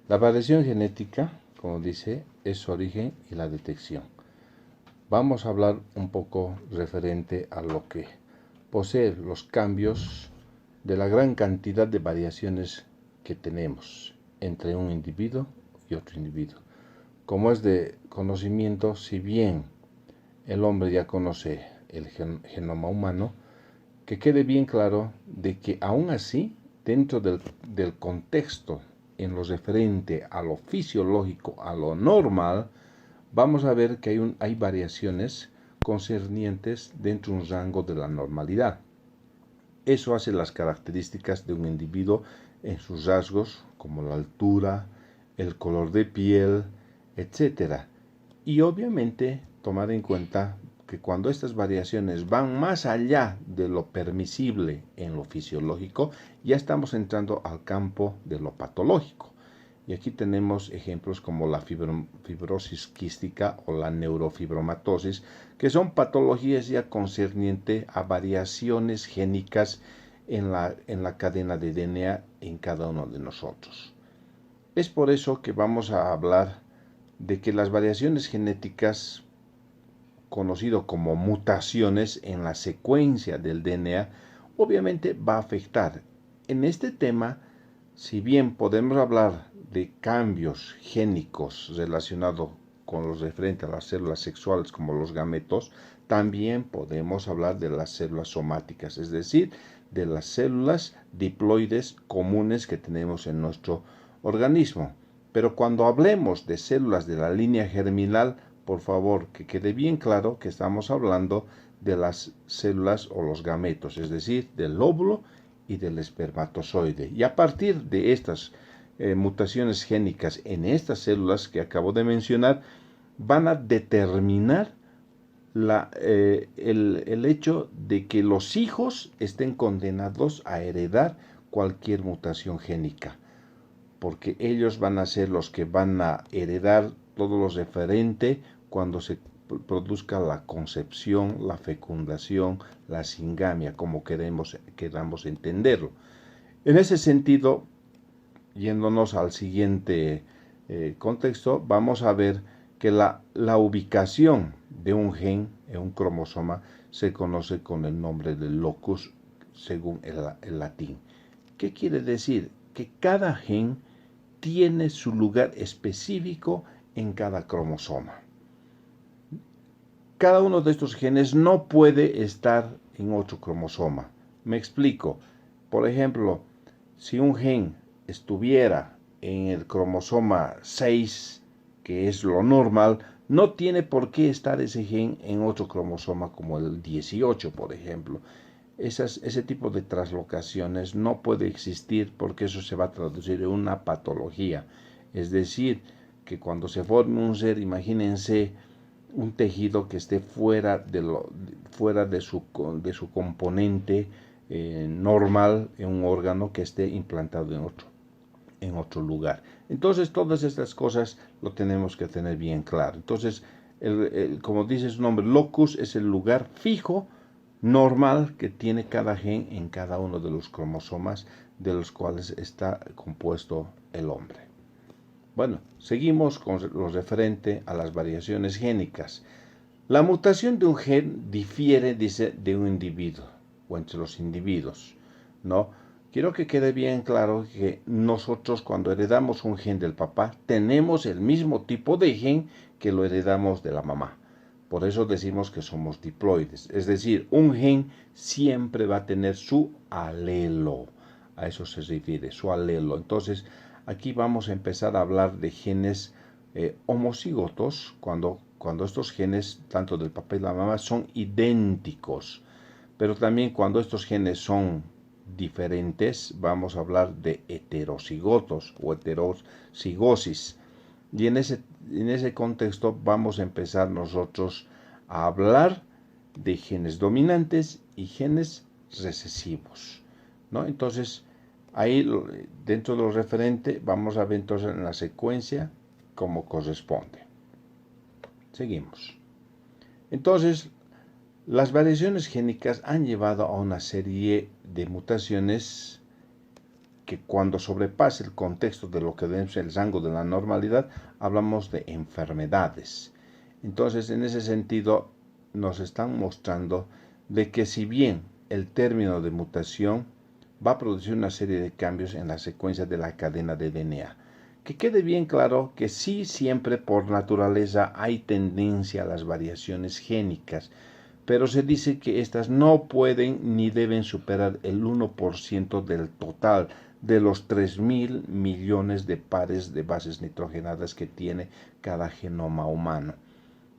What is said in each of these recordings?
La variación genética, como dice, es su origen y la detección. Vamos a hablar un poco referente a lo que posee los cambios de la gran cantidad de variaciones que tenemos entre un individuo y otro individuo. Como es de conocimiento, si bien el hombre ya conoce el genoma humano, que quede bien claro de que aún así, dentro del contexto en lo referente a lo fisiológico, a lo normal, vamos a ver que hay variaciones concernientes dentro de un rango de la normalidad. Eso hace las características de un individuo en sus rasgos, como la altura, el color de piel, etc. Y obviamente tomar en cuenta que cuando estas variaciones van más allá de lo permisible en lo fisiológico, ya estamos entrando al campo de lo patológico. Y aquí tenemos ejemplos como la fibrosis quística o la neurofibromatosis, que son patologías ya concernientes a variaciones génicas en la cadena de DNA en cada uno de nosotros. Es por eso que vamos a hablar de que las variaciones genéticas, conocido como mutaciones en la secuencia del DNA, obviamente va a afectar. En este tema, si bien podemos hablar de cambios génicos relacionados con los referentes a las células sexuales como los gametos, también podemos hablar de las células somáticas, es decir, de las células diploides comunes que tenemos en nuestro organismo. Pero cuando hablemos de células de la línea germinal, por favor, que quede bien claro que estamos hablando de las células o los gametos, es decir, del óvulo y del espermatozoide. Y a partir de estas mutaciones génicas en estas células que acabo de mencionar, van a determinar el hecho de que los hijos estén condenados a heredar cualquier mutación génica, porque ellos van a ser los que van a heredar todo lo referente cuando se produzca la concepción, la fecundación, la singamia, como queramos entenderlo. En ese sentido, yéndonos al siguiente contexto, vamos a ver que la ubicación de un gen en un cromosoma se conoce con el nombre de locus según el latín. ¿Qué quiere decir? Que cada gen tiene su lugar específico en cada cromosoma. Cada uno de estos genes no puede estar en otro cromosoma. Me explico. Por ejemplo, si un gen estuviera en el cromosoma 6, que es lo normal, no tiene por qué estar ese gen en otro cromosoma como el 18, por ejemplo. Ese tipo de traslocaciones no puede existir porque eso se va a traducir en una patología. Es decir, que cuando se forme un ser, imagínense un tejido que esté fuera de su componente normal en un órgano que esté implantado en otro lugar. Entonces, todas estas cosas lo tenemos que tener bien claro. Entonces, como dice su nombre, locus es el lugar fijo normal que tiene cada gen en cada uno de los cromosomas de los cuales está compuesto el hombre. Bueno, seguimos con lo referente a las variaciones génicas. La mutación de un gen difiere, dice, de un individuo o entre los individuos, ¿no? Quiero que quede bien claro que nosotros cuando heredamos un gen del papá tenemos el mismo tipo de gen que lo heredamos de la mamá. Por eso decimos que somos diploides. Es decir, un gen siempre va a tener su alelo. A eso se refiere, su alelo. Entonces, aquí vamos a empezar a hablar de genes homocigotos, cuando estos genes, tanto del papá y la mamá, son idénticos. Pero también cuando estos genes son diferentes, vamos a hablar de heterocigotos o heterocigosis. Y en ese contexto vamos a empezar nosotros a hablar de genes dominantes y genes recesivos, ¿no? Entonces, ahí dentro de lo referente vamos a ver entonces en la secuencia como corresponde. Seguimos. Entonces, las variaciones génicas han llevado a una serie de mutaciones que cuando sobrepasa el contexto de lo que es el rango de la normalidad, hablamos de enfermedades. Entonces, en ese sentido, nos están mostrando de que si bien el término de mutación va a producir una serie de cambios en la secuencia de la cadena de DNA, que quede bien claro que sí, siempre por naturaleza hay tendencia a las variaciones génicas, pero se dice que estas no pueden ni deben superar el 1% del total de los 3.000 millones de pares de bases nitrogenadas que tiene cada genoma humano.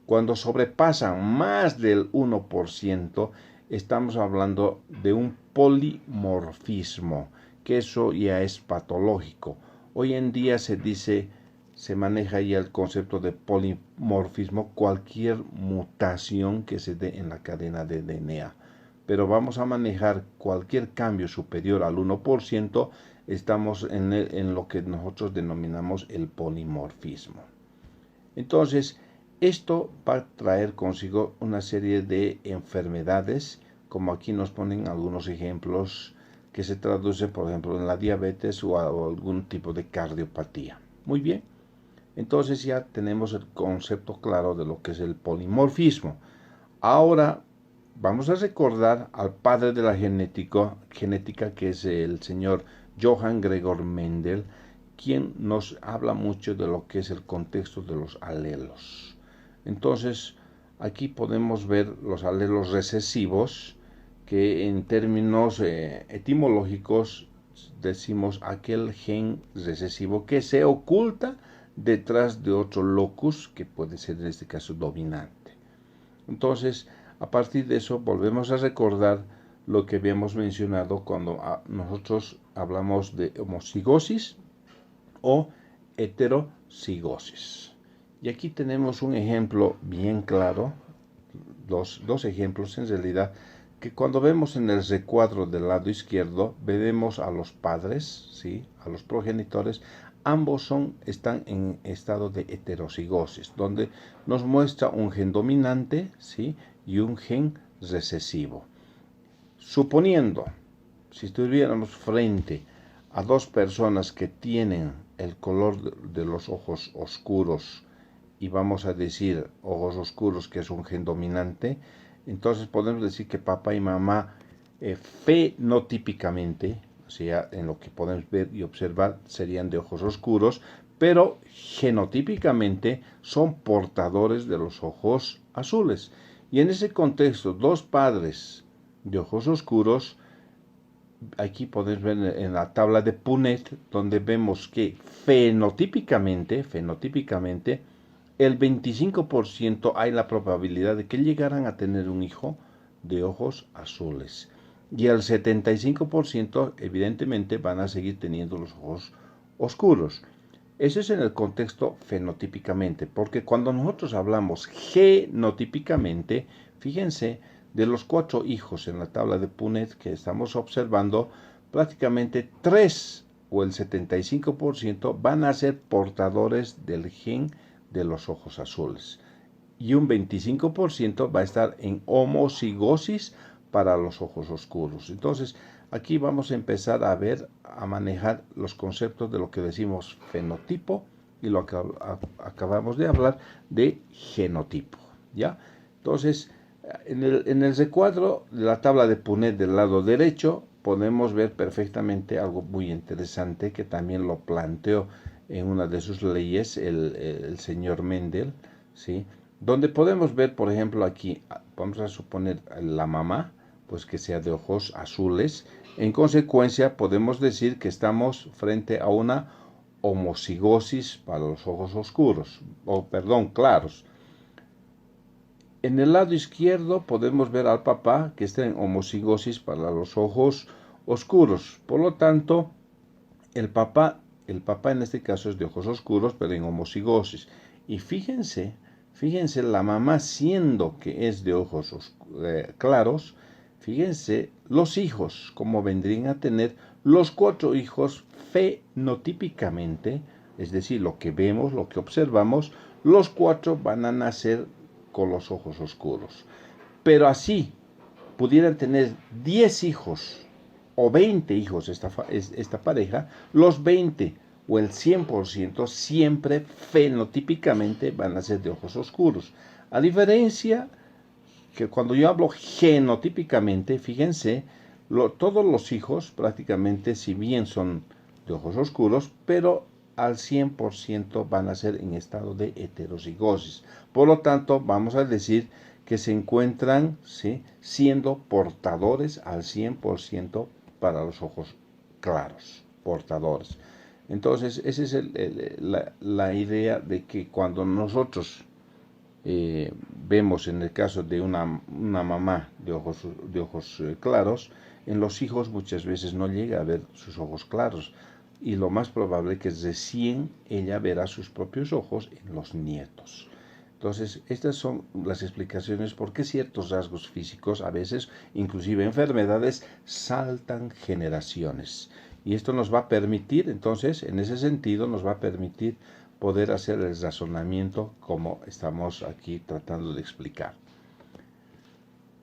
Cuando sobrepasan más del 1%, estamos hablando de un polimorfismo, que eso ya es patológico. Hoy en día se maneja ya el concepto de polimorfismo, cualquier mutación que se dé en la cadena de DNA. Pero vamos a manejar cualquier cambio superior al 1%, estamos en lo que nosotros denominamos el polimorfismo. Entonces, esto va a traer consigo una serie de enfermedades, como aquí nos ponen algunos ejemplos que se traducen, por ejemplo, en la diabetes o algún tipo de cardiopatía. Muy bien, entonces ya tenemos el concepto claro de lo que es el polimorfismo. Ahora vamos a recordar al padre de la genética, que es el señor Johann Gregor Mendel, quien nos habla mucho de lo que es el contexto de los alelos. Entonces, aquí podemos ver los alelos recesivos, que en términos etimológicos decimos aquel gen recesivo que se oculta detrás de otro locus, que puede ser en este caso dominante. Entonces, a partir de eso volvemos a recordar lo que habíamos mencionado cuando nosotros hablamos de homocigosis o heterocigosis. Y aquí tenemos un ejemplo bien claro, dos ejemplos en realidad, que cuando vemos en el recuadro del lado izquierdo, vemos a los padres, ¿sí?, a los progenitores. Ambos están en estado de heterocigosis, donde nos muestra un gen dominante, ¿sí?, y un gen recesivo. Suponiendo, si estuviéramos frente a dos personas que tienen el color de los ojos oscuros, y vamos a decir ojos oscuros, que es un gen dominante, entonces podemos decir que papá y mamá fenotípicamente, o sea, en lo que podemos ver y observar, serían de ojos oscuros, pero genotípicamente son portadores de los ojos azules. Y en ese contexto, dos padres de ojos oscuros, aquí podemos ver en la tabla de Punnett, donde vemos que fenotípicamente, el 25% hay la probabilidad de que llegaran a tener un hijo de ojos azules. Y el 75% evidentemente van a seguir teniendo los ojos oscuros. Ese es en el contexto fenotípicamente, porque cuando nosotros hablamos genotípicamente, fíjense, de los 4 hijos en la tabla de Punnett que estamos observando, prácticamente 3 o el 75% van a ser portadores del gen de los ojos azules. Y un 25% va a estar en homocigosis para los ojos oscuros. Entonces, aquí vamos a empezar a manejar los conceptos de lo que decimos fenotipo y lo que acabamos de hablar de genotipo, ¿ya? Entonces, en el recuadro de la tabla de Punnett del lado derecho, podemos ver perfectamente algo muy interesante que también lo planteó en una de sus leyes el señor Mendel, ¿sí?, donde podemos ver, por ejemplo, aquí, vamos a suponer la mamá, pues que sea de ojos azules. En consecuencia, podemos decir que estamos frente a una homocigosis para los ojos oscuros, claros. En el lado izquierdo podemos ver al papá que está en homocigosis para los ojos oscuros. Por lo tanto, el papá en este caso es de ojos oscuros, pero en homocigosis. Y fíjense, la mamá siendo que es de ojos claros, fíjense los hijos, como vendrían a tener los 4 hijos fenotípicamente, es decir, lo que vemos, lo que observamos, los 4 van a nacer con los ojos oscuros. Pero así pudieran tener 10 hijos o 20 hijos esta pareja, los 20 o el 100% siempre fenotípicamente van a ser de ojos oscuros. A diferencia que cuando yo hablo genotípicamente, fíjense, todos los hijos prácticamente, si bien son de ojos oscuros, pero al 100% van a ser en estado de heterocigosis. Por lo tanto, vamos a decir que se encuentran, ¿sí?, siendo portadores al 100% para los ojos claros, portadores. Entonces, esa es la idea de que cuando nosotros vemos en el caso de una mamá de ojos claros, en los hijos muchas veces no llega a ver sus ojos claros, y lo más probable es que recién ella verá sus propios ojos en los nietos. Entonces, estas son las explicaciones por qué ciertos rasgos físicos, a veces inclusive enfermedades, saltan generaciones. Y esto nos va a permitir, entonces, en ese sentido, nos va a permitir poder hacer el razonamiento como estamos aquí tratando de explicar.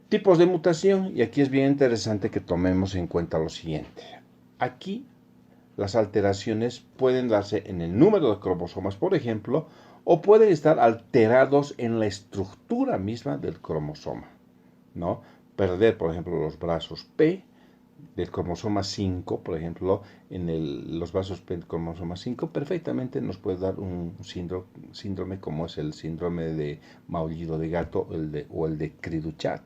Tipos de mutación, y aquí es bien interesante que tomemos en cuenta lo siguiente. Aquí las alteraciones pueden darse en el número de cromosomas, por ejemplo, o pueden estar alterados en la estructura misma del cromosoma, ¿no? Perder, por ejemplo, los brazos P del cromosoma 5, por ejemplo, en los brazos P del cromosoma 5, perfectamente nos puede dar un síndrome como es el síndrome de maullido de gato o el de Cri-du-Chat,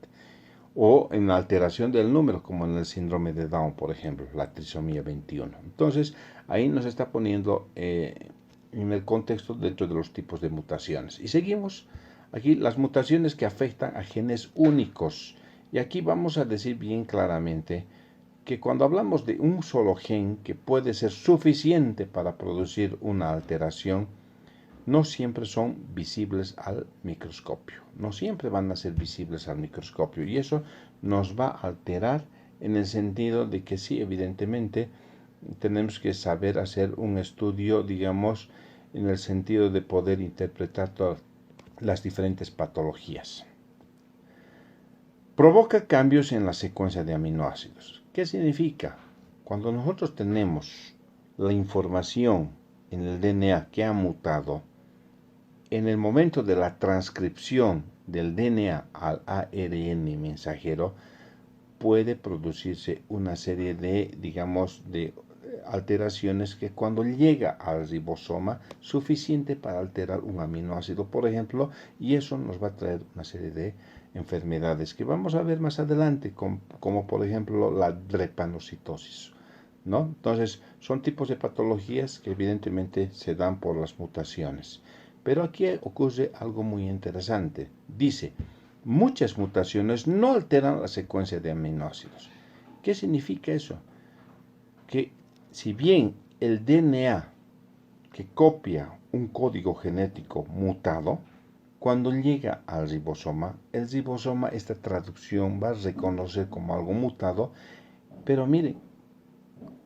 o en la alteración del número, como en el síndrome de Down, por ejemplo, la trisomía 21. Entonces, ahí nos está poniendo en el contexto dentro de los tipos de mutaciones. Y seguimos aquí las mutaciones que afectan a genes únicos. Y aquí vamos a decir bien claramente que cuando hablamos de un solo gen que puede ser suficiente para producir una alteración, no siempre son visibles al microscopio. No siempre van a ser visibles al microscopio. Y eso nos va a alterar en el sentido de que sí, evidentemente, tenemos que saber hacer un estudio, digamos, en el sentido de poder interpretar todas las diferentes patologías. Provoca cambios en la secuencia de aminoácidos. ¿Qué significa? Cuando nosotros tenemos la información en el DNA que ha mutado, en el momento de la transcripción del DNA al ARN mensajero, puede producirse una serie de, digamos, de alteraciones que cuando llega al ribosoma, suficiente para alterar un aminoácido, por ejemplo, y eso nos va a traer una serie de enfermedades que vamos a ver más adelante, como por ejemplo la drepanocitosis, ¿no? Entonces, son tipos de patologías que evidentemente se dan por las mutaciones. Pero aquí ocurre algo muy interesante. Dice, muchas mutaciones no alteran la secuencia de aminoácidos. ¿Qué significa eso? Que si bien el DNA que copia un código genético mutado, cuando llega al ribosoma, el ribosoma esta traducción va a reconocer como algo mutado, pero mire,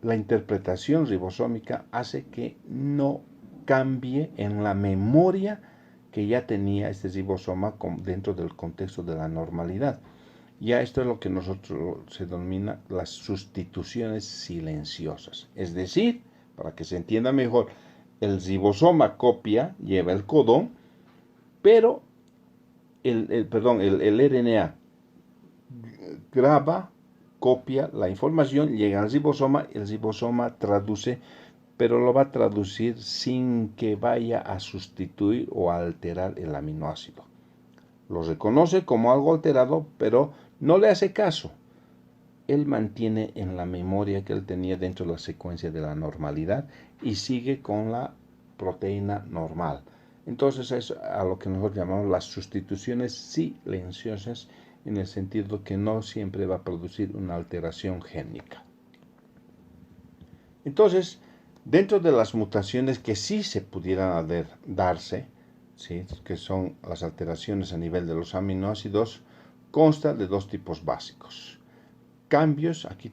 la interpretación ribosómica hace que no cambie en la memoria que ya tenía este ribosoma dentro del contexto de la normalidad. Ya esto es lo que nosotros se denomina las sustituciones silenciosas. Es decir, para que se entienda mejor, el ribosoma copia, lleva el codón, pero el RNA graba, copia la información, llega al ribosoma, el ribosoma traduce, pero lo va a traducir sin que vaya a sustituir o a alterar el aminoácido. Lo reconoce como algo alterado, pero no le hace caso. Él mantiene en la memoria que él tenía dentro de la secuencia de la normalidad y sigue con la proteína normal. Entonces es a lo que nosotros llamamos las sustituciones silenciosas, en el sentido que no siempre va a producir una alteración génica. Entonces, dentro de las mutaciones que sí se pudieran darse, ¿sí?, que son las alteraciones a nivel de los aminoácidos, consta de dos tipos básicos. Cambios, aquí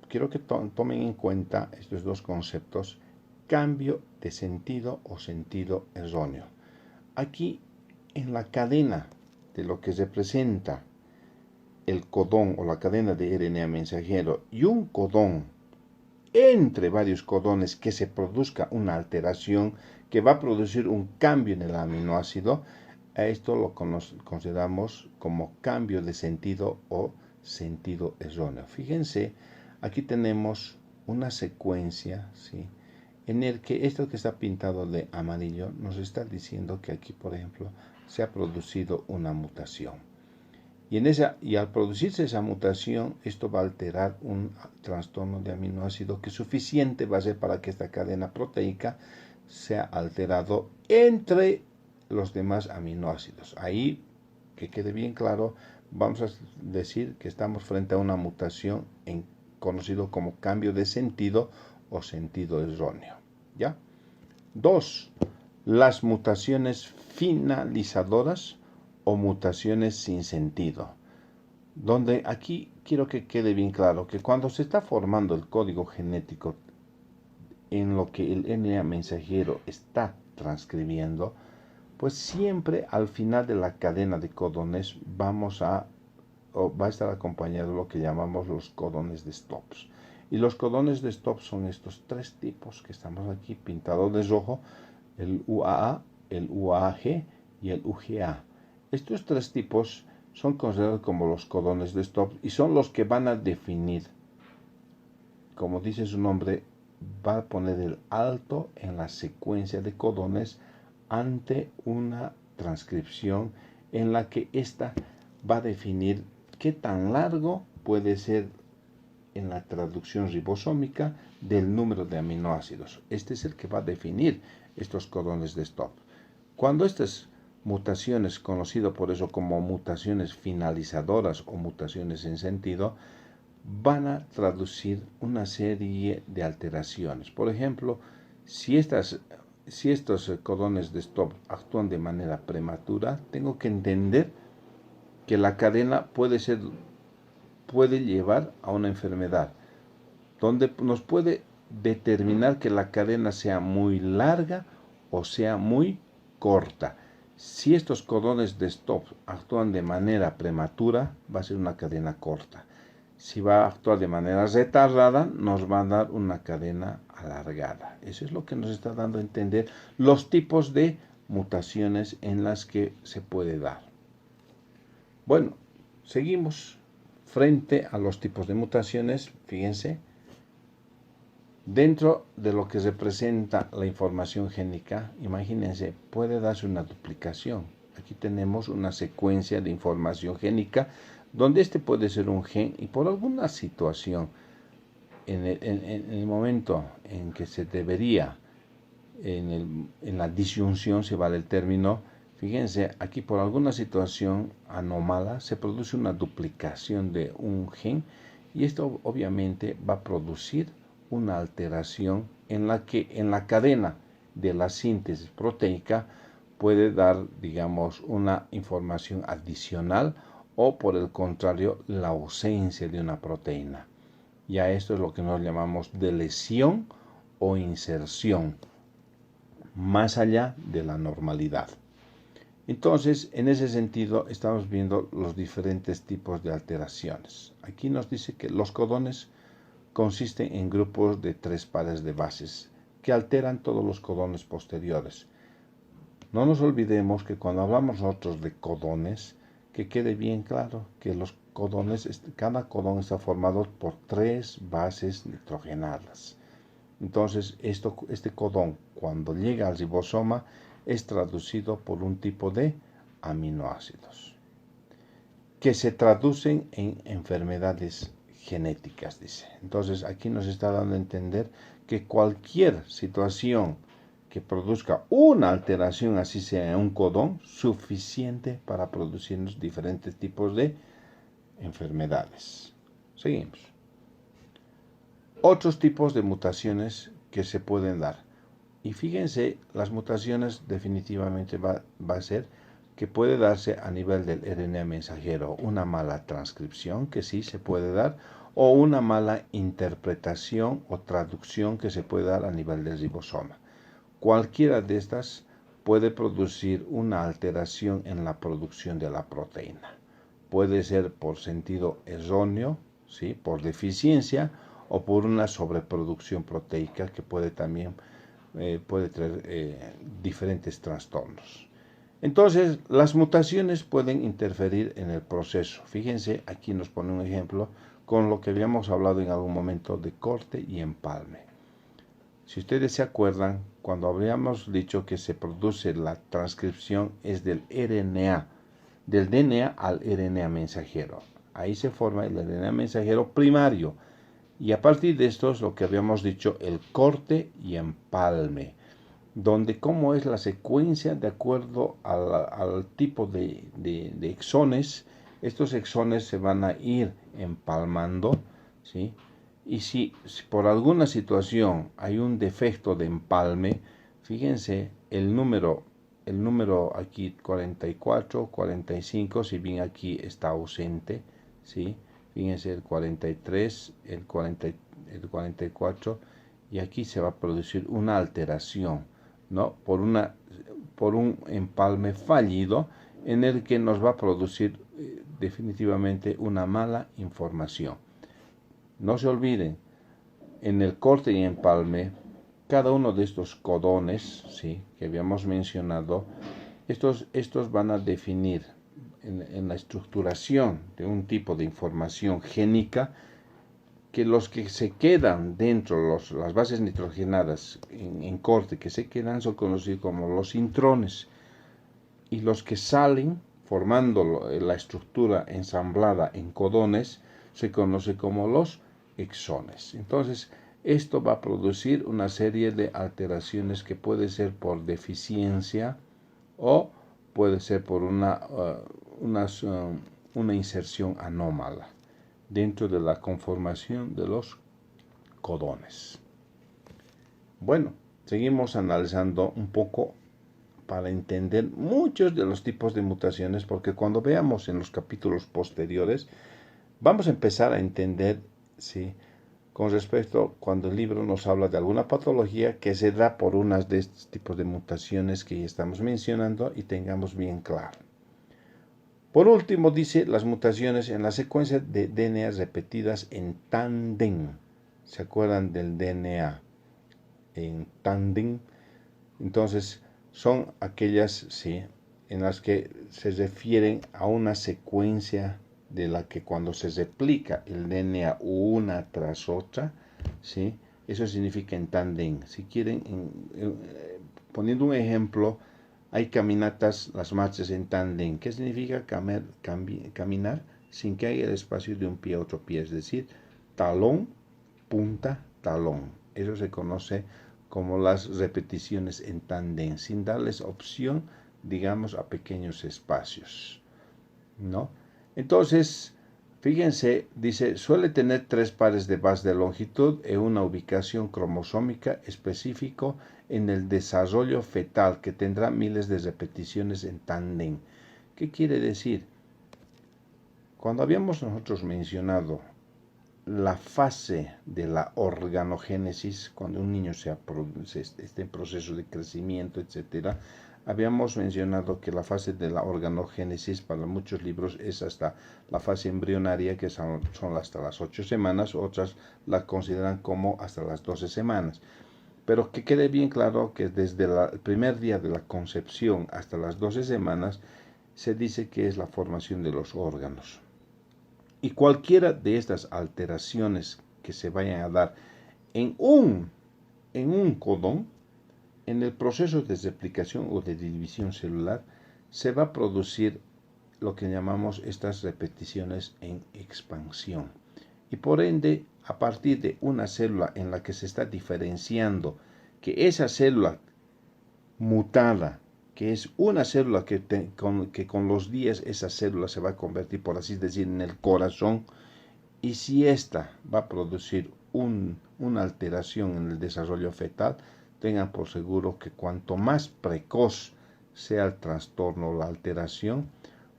quiero que tomen en cuenta estos dos conceptos: cambio de sentido o sentido erróneo. Aquí, en la cadena de lo que representa el codón o la cadena de RNA mensajero y un codón entre varios codones que se produzca una alteración que va a producir un cambio en el aminoácido, a esto lo consideramos como cambio de sentido o sentido erróneo. Fíjense, aquí tenemos una secuencia, ¿sí?, en el que esto que está pintado de amarillo nos está diciendo que aquí, por ejemplo, se ha producido una mutación. Y al producirse esa mutación, esto va a alterar un trastorno de aminoácido que suficiente va a ser para que esta cadena proteica sea alterado entre los demás aminoácidos. Ahí, que quede bien claro, vamos a decir que estamos frente a una mutación conocido como cambio de sentido o sentido erróneo. ¿Ya? 2. Las mutaciones finalizadoras o mutaciones sin sentido. Donde aquí quiero que quede bien claro que cuando se está formando el código genético en lo que el RNA mensajero está transcribiendo, pues siempre al final de la cadena de codones va a estar acompañado de lo que llamamos los codones de stops. Y los codones de stops son estos tres tipos que estamos aquí pintados de rojo: el UAA, el UAG y el UGA. Estos tres tipos son considerados como los codones de stop y son los que van a definir, como dice su nombre, va a poner el alto en la secuencia de codones ante una transcripción en la que ésta va a definir qué tan largo puede ser en la traducción ribosómica del número de aminoácidos. Este es el que va a definir estos codones de stop. Cuando estas mutaciones, conocido por eso como mutaciones finalizadoras o mutaciones en sentido, van a traducir una serie de alteraciones. Por ejemplo, si estos codones de stop actúan de manera prematura, tengo que entender que la cadena puede llevar a una enfermedad, donde nos puede determinar que la cadena sea muy larga o sea muy corta. Si estos codones de stop actúan de manera prematura, va a ser una cadena corta. Si va a actuar de manera retardada, nos va a dar una cadena alargada. Eso es lo que nos está dando a entender los tipos de mutaciones en las que se puede dar. Bueno, seguimos frente a los tipos de mutaciones. Fíjense, dentro de lo que representa la información génica, imagínense, puede darse una duplicación. Aquí tenemos una secuencia de información génica donde este puede ser un gen y por alguna situación, en el momento en que se debería, en la disyunción, se vale el término, fíjense, aquí por alguna situación anómala se produce una duplicación de un gen y esto obviamente va a producir una alteración en la que en la cadena de la síntesis proteica puede dar, digamos, una información adicional o por el contrario la ausencia de una proteína. Y a esto es lo que nos llamamos deleción o inserción, más allá de la normalidad. Entonces, en ese sentido, estamos viendo los diferentes tipos de alteraciones. Aquí nos dice que los codones consisten en grupos de 3 pares de bases que alteran todos los codones posteriores. No nos olvidemos que cuando hablamos nosotros de codones, que quede bien claro que los codones, cada codón está formado por 3 bases nitrogenadas. Entonces, este codón, cuando llega al ribosoma, es traducido por un tipo de aminoácidos que se traducen en enfermedades genéticas, dice. Entonces, aquí nos está dando a entender que cualquier situación que produzca una alteración, así sea en un codón, suficiente para producirnos diferentes tipos de enfermedades. Seguimos. Otros tipos de mutaciones que se pueden dar. Y fíjense, las mutaciones definitivamente va a ser que puede darse a nivel del RNA mensajero una mala transcripción, que sí se puede dar, o una mala interpretación o traducción que se puede dar a nivel del ribosoma. Cualquiera de estas puede producir una alteración en la producción de la proteína. puede ser por sentido erróneo, ¿sí? Por deficiencia o por una sobreproducción proteica que puede también puede traer diferentes trastornos. Entonces, las mutaciones pueden interferir en el proceso. Fíjense, aquí nos pone un ejemplo con lo que habíamos hablado en algún momento de corte y empalme. Si ustedes se acuerdan, cuando habíamos dicho que se produce la transcripción es del RNA, del DNA al RNA mensajero. Ahí se forma el RNA mensajero primario. Y a partir de esto es lo que habíamos dicho, el corte y empalme, donde cómo es la secuencia de acuerdo al tipo de exones. Estos exones se van a ir empalmando, ¿sí? Y si por alguna situación hay un defecto de empalme, fíjense el número aquí 44, 45, si bien aquí está ausente, ¿sí? Fíjense el 43, el 44, y aquí se va a producir una alteración, ¿no? Por un empalme fallido en el que nos va a producir definitivamente una mala información. No se olviden, en el corte y empalme, cada uno de estos codones, ¿sí?, que habíamos mencionado, estos van a definir en la estructuración de un tipo de información génica que los que se quedan dentro, las bases nitrogenadas en corte que se quedan son conocidos como los intrones, y los que salen formando la estructura ensamblada en codones se conoce como los exones. Entonces, esto va a producir una serie de alteraciones que puede ser por deficiencia o puede ser por una inserción anómala dentro de la conformación de los codones. Bueno, seguimos analizando un poco para entender muchos de los tipos de mutaciones, porque cuando veamos en los capítulos posteriores, vamos a empezar a entender, ¿sí?, con respecto cuando el libro nos habla de alguna patología que se da por unas de estos tipos de mutaciones que ya estamos mencionando y tengamos bien claro. Por último, dice las mutaciones en la secuencia de DNA repetidas en tándem. ¿Se acuerdan del DNA en tándem? Entonces, son aquellas, sí, en las que se refieren a una secuencia de la que cuando se replica el DNA una tras otra, ¿sí? Eso significa en tándem. Si quieren, poniendo un ejemplo, hay caminatas, las marchas en tándem. ¿Qué significa caminar sin que haya el espacio de un pie a otro pie? Es decir, talón, punta, talón. Eso se conoce como las repeticiones en tándem, sin darles opción, digamos, a pequeños espacios, ¿no? Entonces, fíjense, dice, suele tener 3 pares de base de longitud en una ubicación cromosómica específico en el desarrollo fetal, que tendrá miles de repeticiones en tándem. ¿Qué quiere decir? Cuando habíamos nosotros mencionado la fase de la organogénesis, cuando un niño está en proceso de crecimiento, etc., habíamos mencionado que la fase de la organogénesis para muchos libros es hasta la fase embrionaria, que son hasta las 8 semanas, otras la consideran como hasta las 12 semanas. Pero que quede bien claro que desde el primer día de la concepción hasta las 12 semanas se dice que es la formación de los órganos. Y cualquiera de estas alteraciones que se vayan a dar en un codón, en el proceso de replicación o de división celular, se va a producir lo que llamamos estas repeticiones en expansión. Y por ende, a partir de una célula en la que se está diferenciando, que esa célula mutada, que es una célula que con los días esa célula se va a convertir, por así decir, en el corazón, y si ésta va a producir una alteración en el desarrollo fetal, tengan por seguro que cuanto más precoz sea el trastorno o la alteración,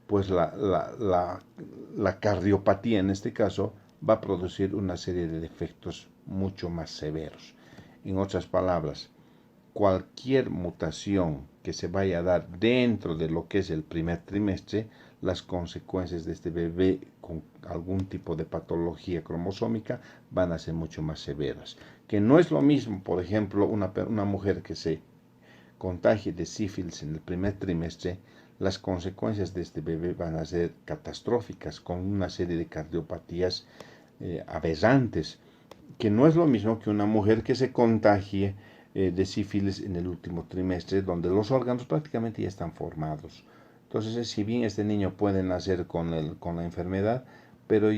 pues la cardiopatía en este caso va a producir una serie de defectos mucho más severos. En otras palabras, cualquier mutación que se vaya a dar dentro de lo que es el primer trimestre, las consecuencias de este bebé con algún tipo de patología cromosómica van a ser mucho más severas. Que no es lo mismo, por ejemplo, una mujer que se contagie de sífilis en el primer trimestre, las consecuencias de este bebé van a ser catastróficas, con una serie de cardiopatías aberrantes, que no es lo mismo que una mujer que se contagie de sífilis en el último trimestre, donde los órganos prácticamente ya están formados. Entonces, si bien este niño puede nacer con la enfermedad, pero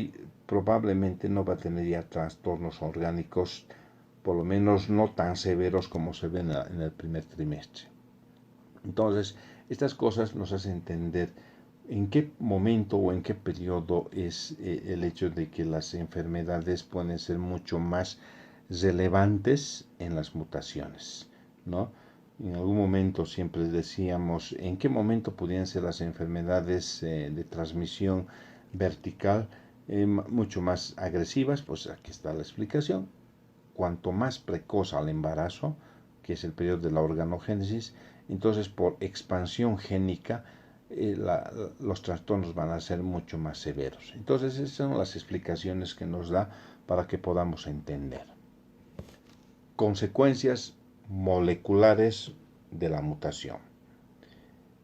probablemente no va a tener ya trastornos orgánicos, por lo menos no tan severos como se ven en el primer trimestre. Entonces, estas cosas nos hacen entender en qué momento o en qué periodo es el hecho de que las enfermedades pueden ser mucho más relevantes en las mutaciones, ¿no? En algún momento siempre decíamos en qué momento podrían ser las enfermedades de transmisión vertical mucho más agresivas. Pues aquí está la explicación. Cuanto más precoz al embarazo, que es el periodo de la organogénesis, entonces por expansión génica los trastornos van a ser mucho más severos. Entonces esas son las explicaciones que nos da para que podamos entender. Consecuencias moleculares de la mutación.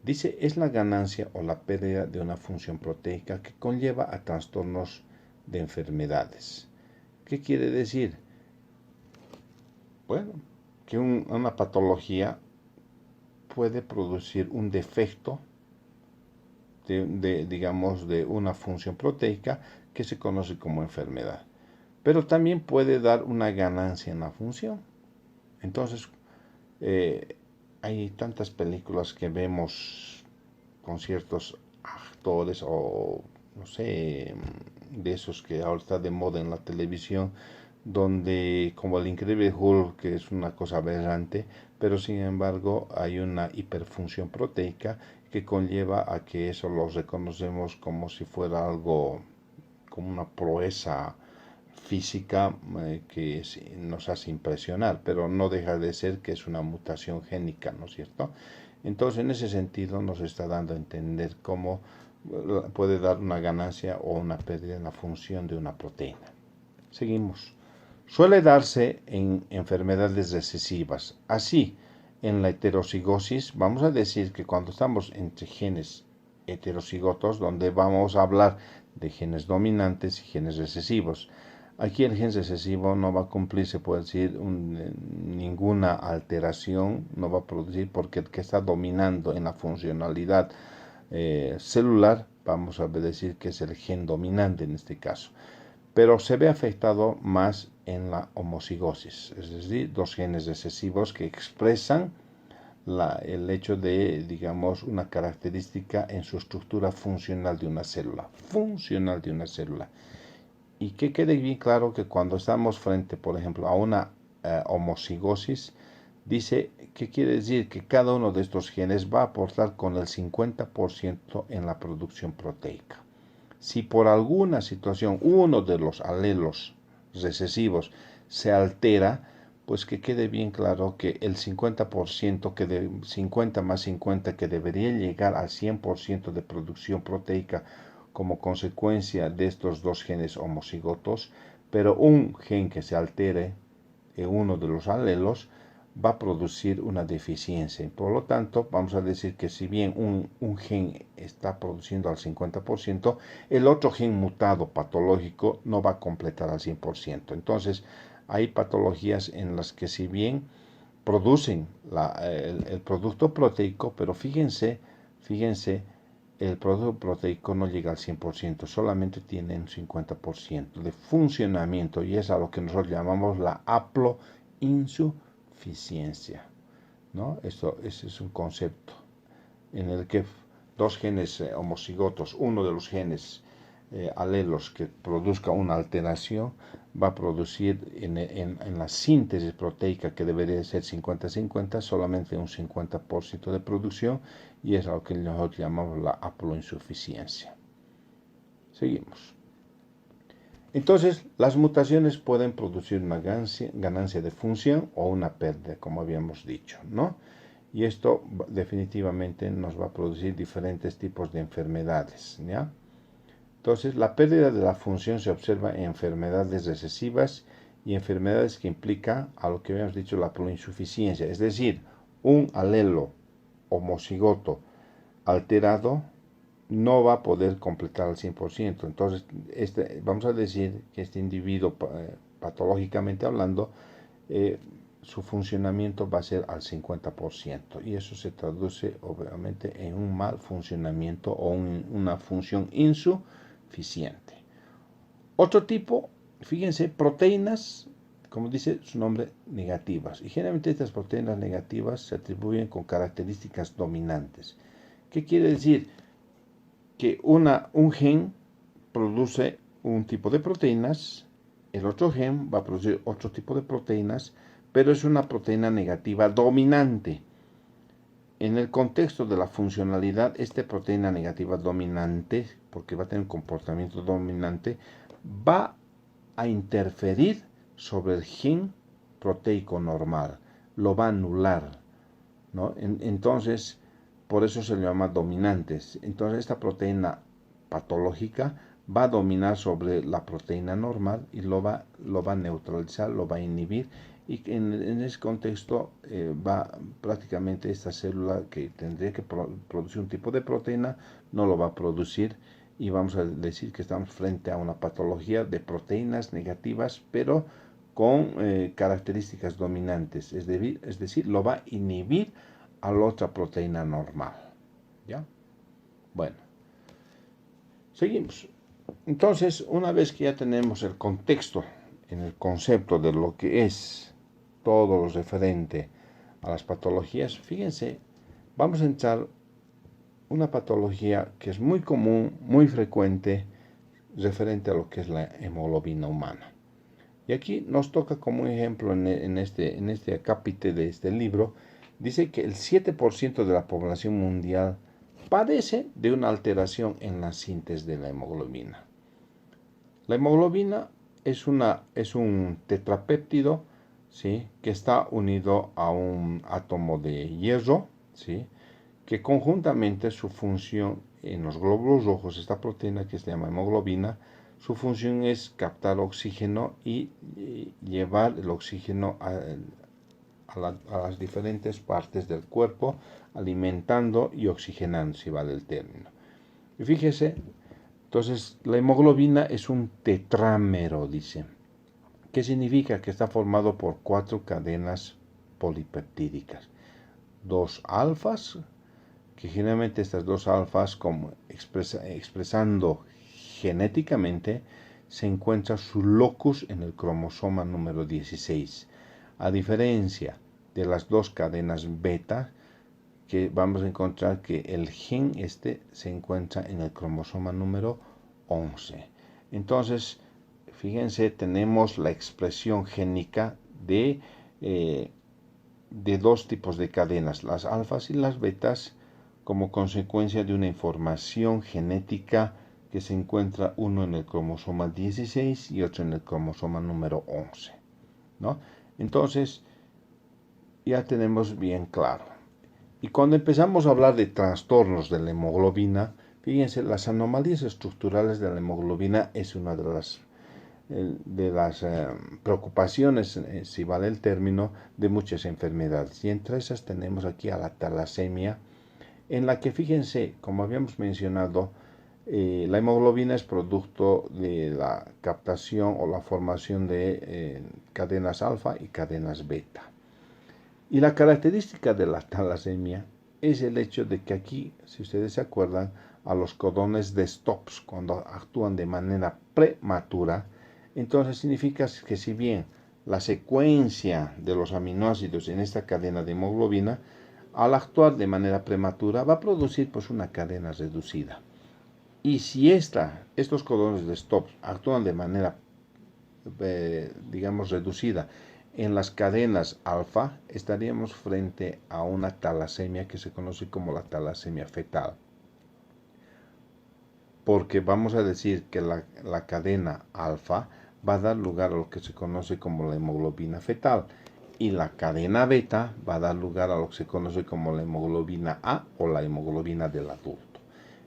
Dice, es la ganancia o la pérdida de una función proteica que conlleva a trastornos de enfermedades. ¿Qué quiere decir? Bueno, que una patología puede producir un defecto digamos, de una función proteica que se conoce como enfermedad. Pero también puede dar una ganancia en la función. Entonces, hay tantas películas que vemos con ciertos actores o, no sé, de esos que ahora está de moda en la televisión, donde como el Increíble Hulk, que es una cosa aberrante, pero sin embargo hay una hiperfunción proteica que conlleva a que eso lo reconocemos como si fuera algo, como una proeza física que nos hace impresionar, pero no deja de ser que es una mutación génica, ¿no es cierto? Entonces, en ese sentido nos está dando a entender cómo puede dar una ganancia o una pérdida en la función de una proteína. Seguimos. Suele darse en enfermedades recesivas. Así, en la heterocigosis, vamos a decir que cuando estamos entre genes heterocigotos, donde vamos a hablar de genes dominantes y genes recesivos. Aquí el gen recesivo no va a cumplir, se puede decir, ninguna alteración, no va a producir, porque el que está dominando en la funcionalidad celular, vamos a decir que es el gen dominante en este caso. Pero se ve afectado más en la homocigosis, es decir, dos genes recesivos que expresan el hecho de, digamos, una característica en su estructura funcional de una célula. Y que quede bien claro que cuando estamos frente, por ejemplo, a una homocigosis, dice que quiere decir que cada uno de estos genes va a aportar con el 50% en la producción proteica. Si por alguna situación uno de los alelos recesivos se altera, pues que quede bien claro que el 50%, 50 más 50, que debería llegar al 100% de producción proteica como consecuencia de estos dos genes homocigotos, pero un gen que se altere en uno de los alelos va a producir una deficiencia. Por lo tanto, vamos a decir que si bien un gen está produciendo al 50%, el otro gen mutado patológico no va a completar al 100%. Entonces, hay patologías en las que si bien producen el producto proteico, pero fíjense, el producto proteico no llega al 100%, solamente tiene un 50% de funcionamiento, y es a lo que nosotros llamamos la haploinsufficiencia, ¿no? Ese es un concepto en el que dos genes homocigotos, uno de los genes alelos que produzca una alteración, va a producir en la síntesis proteica, que debería ser 50-50, solamente un 50% de producción, y es lo que nosotros llamamos la haploinsuficiencia. Seguimos. Entonces, las mutaciones pueden producir una ganancia de función o una pérdida, como habíamos dicho, ¿no? Y esto definitivamente nos va a producir diferentes tipos de enfermedades, ¿ya? Entonces, la pérdida de la función se observa en enfermedades recesivas y enfermedades que implican a lo que habíamos dicho la poloinsuficiencia, es decir, un alelo homocigoto alterado no va a poder completar al 100%. Entonces, vamos a decir que este individuo, patológicamente hablando, su funcionamiento va a ser al 50%. Y eso se traduce, obviamente, en un mal funcionamiento o una función insuficiente. Otro tipo, fíjense, proteínas, como dice su nombre, negativas. Y generalmente estas proteínas negativas se atribuyen con características dominantes. ¿Qué quiere decir? Que un gen produce un tipo de proteínas, el otro gen va a producir otro tipo de proteínas, pero es una proteína negativa dominante. En el contexto de la funcionalidad, esta proteína negativa dominante, porque va a tener un comportamiento dominante, va a interferir sobre el gen proteico normal, lo va a anular, ¿no? Entonces, por eso se le llama dominantes. Entonces, esta proteína patológica va a dominar sobre la proteína normal y lo va a neutralizar, lo va a inhibir. Y en ese contexto va prácticamente esta célula que tendría que producir un tipo de proteína, no lo va a producir. Y vamos a decir que estamos frente a una patología de proteínas negativas, pero con características dominantes. Es decir, lo va a inhibir a la otra proteína normal. ¿Ya? Bueno, seguimos. Entonces, una vez que ya tenemos el contexto en el concepto de lo que es todo lo referente a las patologías, fíjense, vamos a entrar una patología que es muy común, muy frecuente, referente a lo que es la hemoglobina humana. Y aquí nos toca como ejemplo en este acápite de este libro, dice que el 7% de la población mundial padece de una alteración en la síntesis de la hemoglobina. La hemoglobina es un tetrapéptido, ¿sí?, que está unido a un átomo de hierro, ¿sí?, que conjuntamente su función en los glóbulos rojos, esta proteína que se llama hemoglobina, su función es captar oxígeno y llevar el oxígeno a las diferentes partes del cuerpo, alimentando y oxigenando, si vale el término. Y fíjese, entonces la hemoglobina es un tetrámero, dice. ¿Qué significa? Que está formado por 4 cadenas polipeptídicas. 2 alfas, que generalmente estas 2 alfas, como expresando genéticamente, se encuentra su locus en el cromosoma número 16. A diferencia de las 2 cadenas beta, que vamos a encontrar que el gen se encuentra en el cromosoma número 11. Entonces, fíjense, tenemos la expresión génica de 2 tipos de cadenas, las alfas y las betas, como consecuencia de una información genética que se encuentra uno en el cromosoma 16 y otro en el cromosoma número 11, ¿no? Entonces, ya tenemos bien claro. Y cuando empezamos a hablar de trastornos de la hemoglobina, fíjense, las anomalías estructurales de la hemoglobina es una de las preocupaciones, si vale el término, de muchas enfermedades. Y entre esas tenemos aquí a la talasemia, en la que, fíjense, como habíamos mencionado, la hemoglobina es producto de la captación o la formación de cadenas alfa y cadenas beta. Y la característica de la talasemia es el hecho de que aquí, si ustedes se acuerdan, a los codones de stops, cuando actúan de manera prematura, entonces significa que si bien la secuencia de los aminoácidos en esta cadena de hemoglobina, al actuar de manera prematura, va a producir pues una cadena reducida. Y si estos codones de stops actúan de manera, digamos, reducida en las cadenas alfa, estaríamos frente a una talasemia que se conoce como la talasemia fetal. porque vamos a decir que la cadena alfa va a dar lugar a lo que se conoce como la hemoglobina fetal y la cadena beta va a dar lugar a lo que se conoce como la hemoglobina A o la hemoglobina del adulto.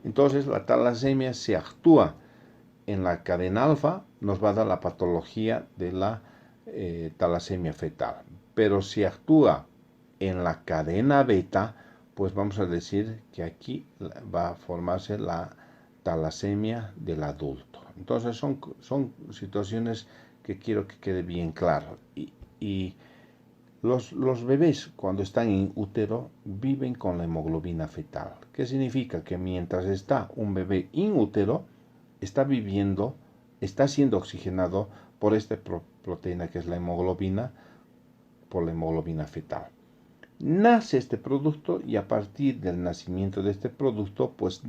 Entonces la talasemia se actúa en la cadena alfa, nos va a dar la patología de la talasemia fetal, pero si actúa en la cadena beta, pues vamos a decir que aquí va a formarse la talasemia del adulto. Entonces son situaciones que quiero que quede bien claro. Y los bebés cuando están en útero viven con la hemoglobina fetal. ¿Qué significa? Que mientras está un bebé in útero, está viviendo, está siendo oxigenado por esta proteína que es la hemoglobina, por la hemoglobina fetal. Nace este producto y a partir del nacimiento de este producto, pues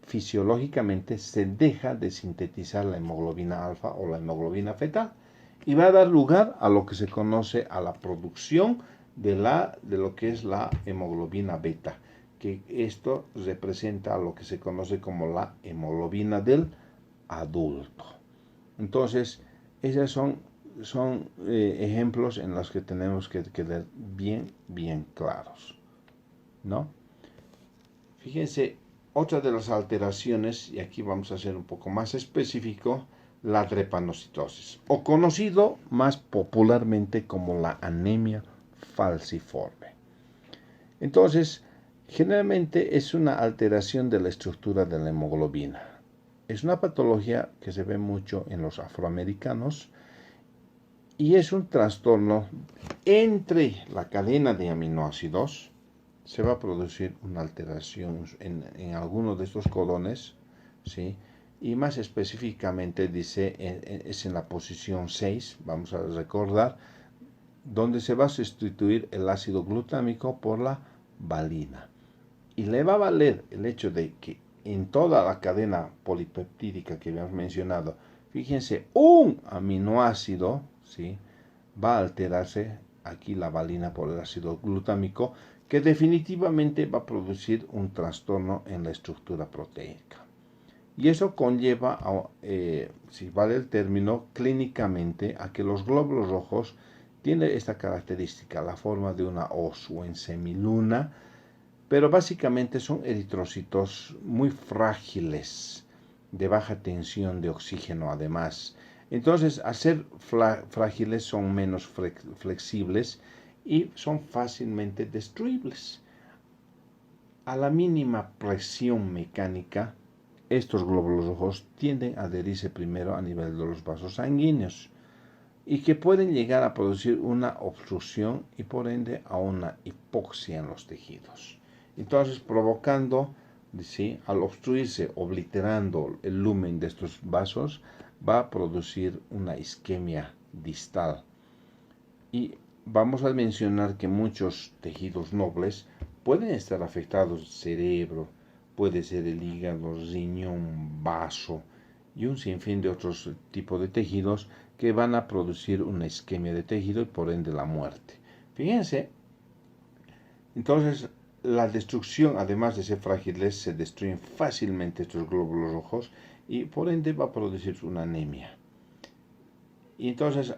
fisiológicamente se deja de sintetizar la hemoglobina alfa o la hemoglobina fetal y va a dar lugar a lo que se conoce a la producción de lo que es la hemoglobina beta, que esto representa a lo que se conoce como la hemoglobina del adulto. Entonces, esos son ejemplos en los que tenemos que quedar bien claros, ¿no? Fíjense, otra de las alteraciones, y aquí vamos a ser un poco más específico, la drepanocitosis, o conocido más popularmente como la anemia falciforme. Entonces, generalmente es una alteración de la estructura de la hemoglobina. Es una patología que se ve mucho en los afroamericanos y es un trastorno entre la cadena de aminoácidos. Se va a producir una alteración en algunos de estos codones, ¿sí? Y más específicamente dice, es en la posición 6, vamos a recordar, donde se va a sustituir el ácido glutámico por la valina. Y le va a valer el hecho de que en toda la cadena polipeptídica que habíamos mencionado, fíjense, un aminoácido, ¿sí?, va a alterarse aquí la valina por el ácido glutámico, que definitivamente va a producir un trastorno en la estructura proteica. Y eso conlleva, si vale el término, clínicamente a que los glóbulos rojos tienen esta característica, la forma de una hoz o en semiluna, pero básicamente son eritrocitos muy frágiles, de baja tensión de oxígeno además. Entonces, al ser frágiles son menos flexibles y son fácilmente destruibles. A la mínima presión mecánica, estos glóbulos rojos tienden a adherirse primero a nivel de los vasos sanguíneos y que pueden llegar a producir una obstrucción y por ende a una hipoxia en los tejidos. Entonces, provocando, ¿sí?, al obstruirse, obliterando el lumen de estos vasos, va a producir una isquemia distal. Y vamos a mencionar que muchos tejidos nobles pueden estar afectados, cerebro, puede ser el hígado, riñón, vaso y un sinfín de otros tipos de tejidos que van a producir una isquemia de tejido y por ende la muerte. Fíjense, entonces la destrucción, además de ser frágiles, se destruyen fácilmente estos glóbulos rojos y por ende va a producir una anemia. Y entonces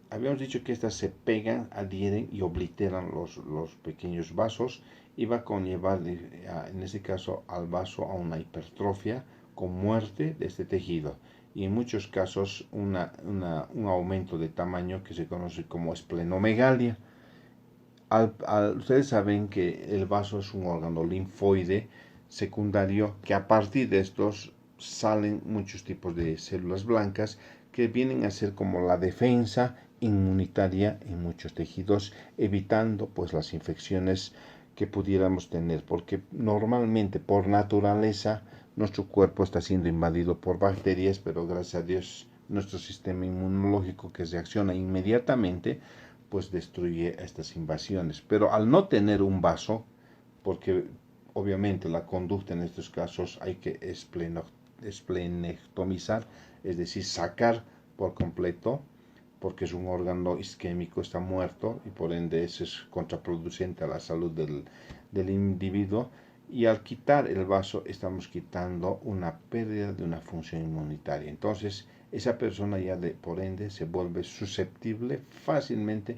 habíamos dicho que estas se pegan, adhieren y obliteran los pequeños vasos y va a conllevar, en este caso, al vaso a una hipertrofia con muerte de este tejido y en muchos casos un aumento de tamaño que se conoce como esplenomegalia. Ustedes saben que el vaso es un órgano linfoide secundario que a partir de estos salen muchos tipos de células blancas que vienen a ser como la defensa inmunitaria en muchos tejidos, evitando pues las infecciones que pudiéramos tener, porque normalmente por naturaleza nuestro cuerpo está siendo invadido por bacterias, pero gracias a Dios nuestro sistema inmunológico, que reacciona inmediatamente, pues destruye estas invasiones. Pero al no tener un vaso, porque obviamente la conducta en estos casos hay que esplenectomizar, es decir, sacar por completo, porque es un órgano isquémico, está muerto y por ende eso es contraproducente a la salud del individuo. y al quitar el vaso estamos quitando una pérdida de una función inmunitaria. Entonces esa persona ya por ende se vuelve susceptible fácilmente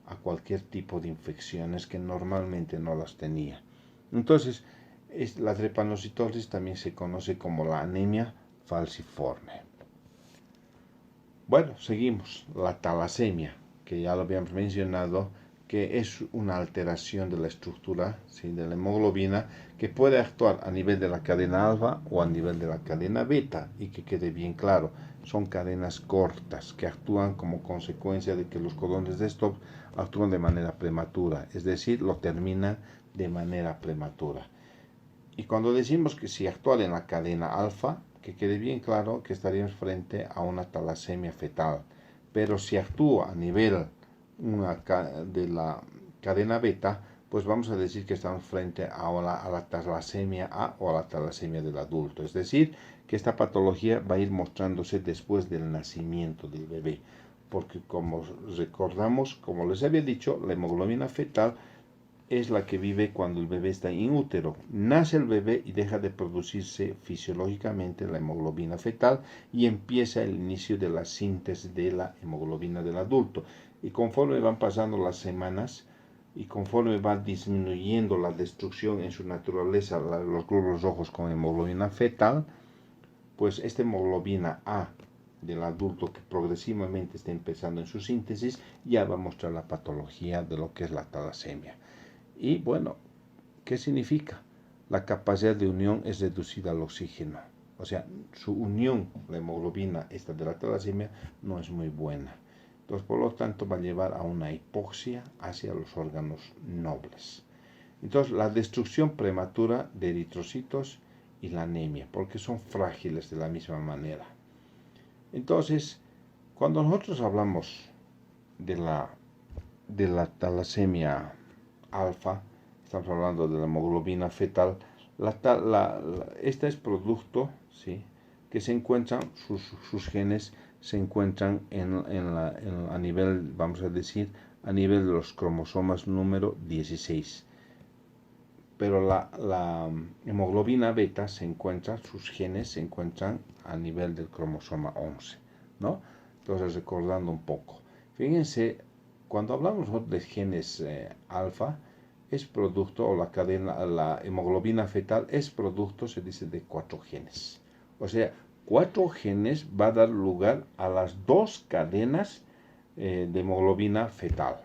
a cualquier tipo de infecciones que normalmente no las tenía. Entonces la drepanocitosis también se conoce como la anemia falciforme. Bueno, seguimos. La talasemia, que ya lo habíamos mencionado, que es una alteración de la estructura, ¿sí?, de la hemoglobina, que puede actuar a nivel de la cadena alfa o a nivel de la cadena beta, y que quede bien claro, son cadenas cortas que actúan como consecuencia de que los codones de stop actúan de manera prematura, es decir, lo terminan de manera prematura. Y cuando decimos que si actúa en la cadena alfa, que quede bien claro que estaríamos frente a una talasemia fetal. Pero si actúa a nivel de la cadena beta, pues vamos a decir que estamos frente a la talasemia A o a la talasemia del adulto. Es decir, que esta patología va a ir mostrándose después del nacimiento del bebé. Porque como recordamos, como les había dicho, la hemoglobina fetal es la que vive cuando el bebé está in útero. Nace el bebé y deja de producirse fisiológicamente la hemoglobina fetal y empieza el inicio de la síntesis de la hemoglobina del adulto. Y conforme van pasando las semanas y conforme va disminuyendo la destrucción en su naturaleza, los glóbulos rojos con hemoglobina fetal, pues esta hemoglobina A del adulto que progresivamente está empezando en su síntesis ya va a mostrar la patología de lo que es la talasemia. Y bueno, ¿qué significa? La capacidad de unión es reducida al oxígeno. O sea, su unión, la hemoglobina esta de la talasemia, no es muy buena. Entonces, por lo tanto, va a llevar a una hipoxia hacia los órganos nobles. Entonces, la destrucción prematura de eritrocitos y la anemia, porque son frágiles de la misma manera. Entonces, cuando nosotros hablamos de la talasemia alfa, estamos hablando de la hemoglobina fetal, esta es producto, ¿sí?, que se encuentran, sus genes se encuentran a nivel, vamos a decir, a nivel de los cromosomas número 16. Pero la hemoglobina beta sus genes se encuentran a nivel del cromosoma 11, ¿no? Entonces, recordando un poco, fíjense, cuando hablamos de genes alfa, es producto, o la hemoglobina fetal es producto, se dice, de 4 genes. O sea, 4 genes va a dar lugar a las 2 cadenas de hemoglobina fetal.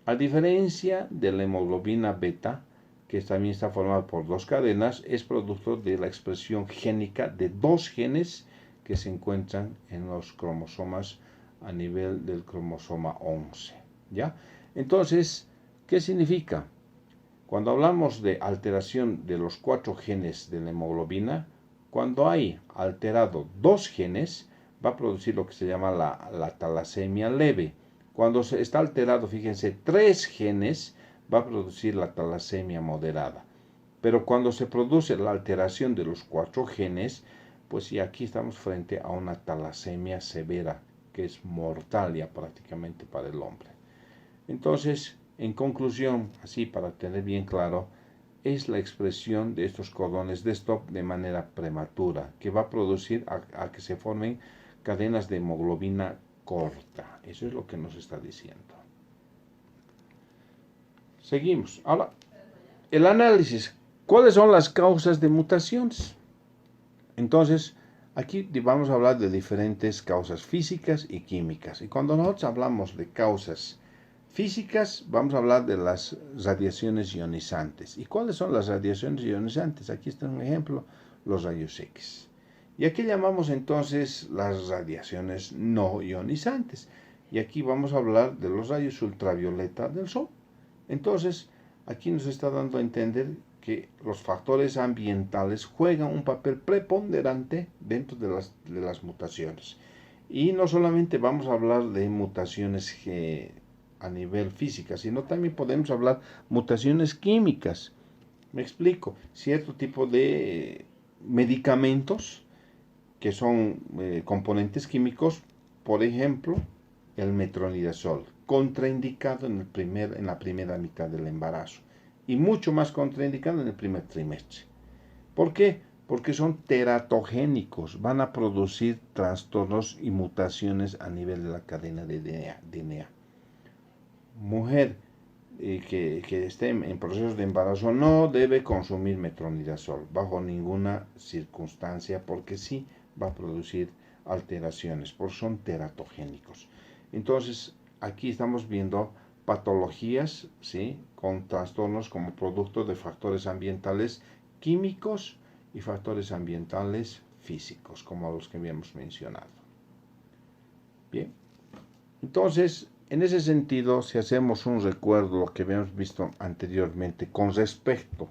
A diferencia de la hemoglobina beta, que también está formada por 2 cadenas, es producto de la expresión génica de 2 genes que se encuentran en los cromosomas a nivel del cromosoma 11. ¿Ya? Entonces, ¿qué significa? Cuando hablamos de alteración de los 4 genes de la hemoglobina, cuando hay alterado 2 genes, va a producir lo que se llama la talasemia leve. Cuando está alterado, fíjense, 3 genes, va a producir la talasemia moderada. Pero cuando se produce la alteración de los 4 genes, pues ya aquí estamos frente a una talasemia severa, que es mortal ya prácticamente para el hombre. Entonces, en conclusión, así para tener bien claro, es la expresión de estos codones de stop de manera prematura, que va a producir a que se formen cadenas de hemoglobina corta. Eso es lo que nos está diciendo. Seguimos. Ahora, el análisis. ¿Cuáles son las causas de mutaciones? Entonces, aquí vamos a hablar de diferentes causas físicas y químicas. Y cuando nosotros hablamos de causas físicas, vamos a hablar de las radiaciones ionizantes. ¿Y cuáles son las radiaciones ionizantes? Aquí está un ejemplo, los rayos X. Y aquí llamamos entonces las radiaciones no ionizantes. Y aquí vamos a hablar de los rayos ultravioleta del Sol. Entonces, aquí nos está dando a entender que los factores ambientales juegan un papel preponderante dentro de las mutaciones. Y no solamente vamos a hablar de mutaciones a nivel física, sino también podemos hablar mutaciones químicas. Me explico, cierto tipo de medicamentos que son componentes químicos, por ejemplo, el metronidazol, contraindicado en la primera mitad del embarazo. y mucho más contraindicado en el primer trimestre. ¿Por qué? Porque son teratogénicos, van a producir trastornos y mutaciones a nivel de la cadena de DNA. Mujer que esté en procesos de embarazo no debe consumir metronidazol bajo ninguna circunstancia, porque sí va a producir alteraciones, porque son teratogénicos. Entonces, aquí estamos viendo patologías, ¿sí?, con trastornos como producto de factores ambientales químicos y factores ambientales físicos, como los que habíamos mencionado. Bien, entonces, en ese sentido, si hacemos un recuerdo de lo que habíamos visto anteriormente con respecto,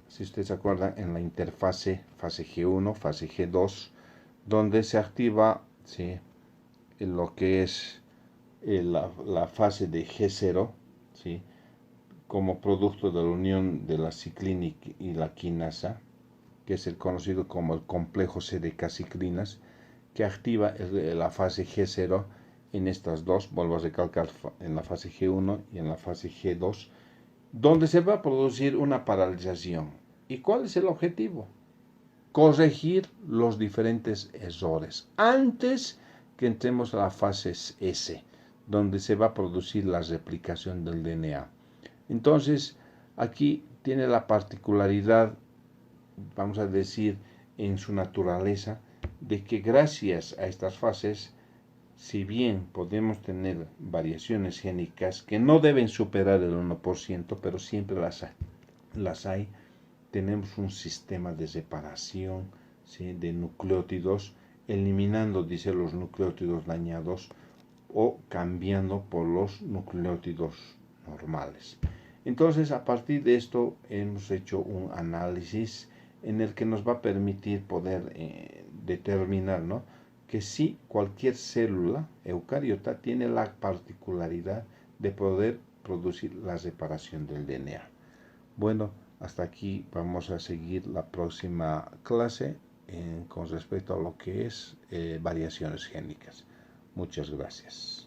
si ustedes se acuerdan, en la interfase, fase G1, fase G2, donde se activa, ¿sí?, lo que es la fase de G0, ¿sí?, como producto de la unión de la ciclina y la quinasa, que es el conocido como el complejo CDK-ciclinas, que activa la fase G0 en estas dos, vuelvo a recalcar, en la fase G1 y en la fase G2, donde se va a producir una paralización. ¿Y cuál es el objetivo? Corregir los diferentes errores antes que entremos a la fase S, donde se va a producir la replicación del DNA. Entonces, aquí tiene la particularidad, vamos a decir, en su naturaleza, de que gracias a estas fases, si bien podemos tener variaciones génicas que no deben superar el 1%, pero siempre las hay, tenemos un sistema de separación, ¿sí?, de nucleótidos, eliminando, dice, los nucleótidos dañados o cambiando por los nucleótidos normales. Entonces, a partir de esto, hemos hecho un análisis en el que nos va a permitir poder determinar, ¿no?, que sí, cualquier célula eucariota tiene la particularidad de poder producir la separación del DNA. Bueno, hasta aquí vamos a seguir la próxima clase con respecto a lo que es variaciones génicas. Muchas gracias.